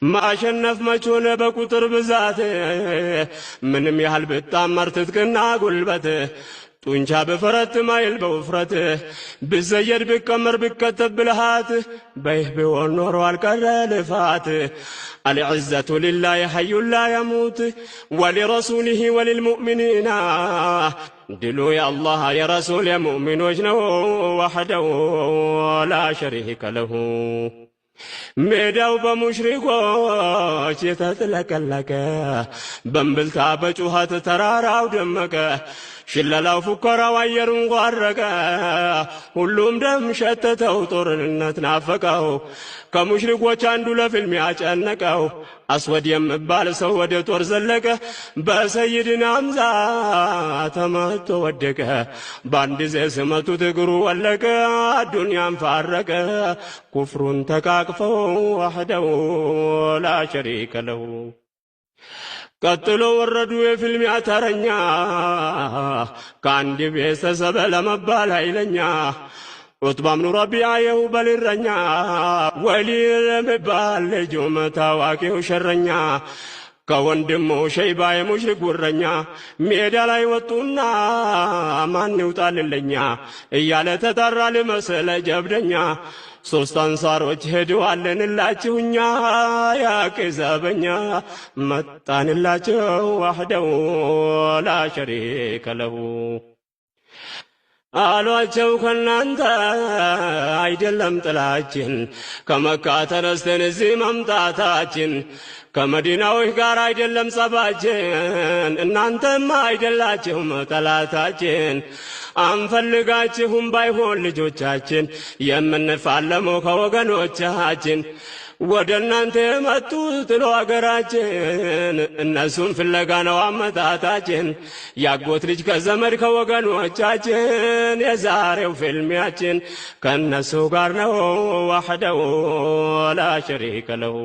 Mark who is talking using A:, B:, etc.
A: ማሸነፍ መቾነ በቁጥር ብዛት ምንም ያህል ብጣመር ትጥቅና ጉልበት ጡንቻ በፈረት ማይል በውፍረት ብዘየድ ብቀመር ብከተብ ብልሃት በይህ ቢሆን ኖሮ አልቀረ ልፋት العزة لله حي لا يموت ولرسوله وللمؤمنين دلو يا الله يا رسول يا مؤمن وجنه وحده لا شريك له ሜዳው በሙሽሪኮች የተጥለቀለቀ በእምብልታ በጩኸት ተራራው ደመቀ ሽለላው ፉከራው አየሩን ጓረቀ ሁሉም ደም ሸተተው ጦርነት ናፈቀው ከሙሽሪኮች አንዱ ለፊልም ያጨነቀው አስወድ የሚባል ሰው ወደ ጦር ዘለቀ በሰይድና ሐምዛ ተመቶ ወደቀ በአንድ ጊዜ ሲመቱት እግሩ ወለቀ ዱንያን ፋረቀ ኩፍሩን ተቃቅፈው ወህደው ላ ሸሪከ ለሁ ቀጥሎ ወረዱ የፊልም ተረኛ ከአንድ ቤተሰብ ለመባል ኃይለኛ ዑትባ ብኑ ረቢዓ የሁበል እረኛ ወሊ ለመባል ልጁም ታዋቂው ሸረኛ ከወንድሙ ሸይባ የሙሽሪክ ጉረኛ ሜዳ ላይ ወጡና ማን ይውጣልልኛ እያለ ተጣራ ሊመስል ጀብደኛ ሶስት አንሳሮች ሄደዋልንላችሁኛ ያቅዘበኛ መጣንላችሁ ወህደው ላ ሸሪከ ለሁ አሏቸው ከናንተ አይደለም ጥላችን ከመካ ተነስተን እዚህ መምጣታችን ከመዲናዎች ጋር አይደለም ጸባችን እናንተም አይደላችሁም ጠላታችን አንፈልጋችሁም ባይሆን ልጆቻችን የምንፋለመው ከወገኖቻችን ወደ እናንተ የመጡት ለአገራችን እነሱን ፍለጋ ነው አመጣጣችን ያጎት ልጅ ከዘመድ ከወገኖቻችን የዛሬው ፊልሚያችን ከነሱ ጋር ነው ወህደው ላ ሸሪከ ለሁ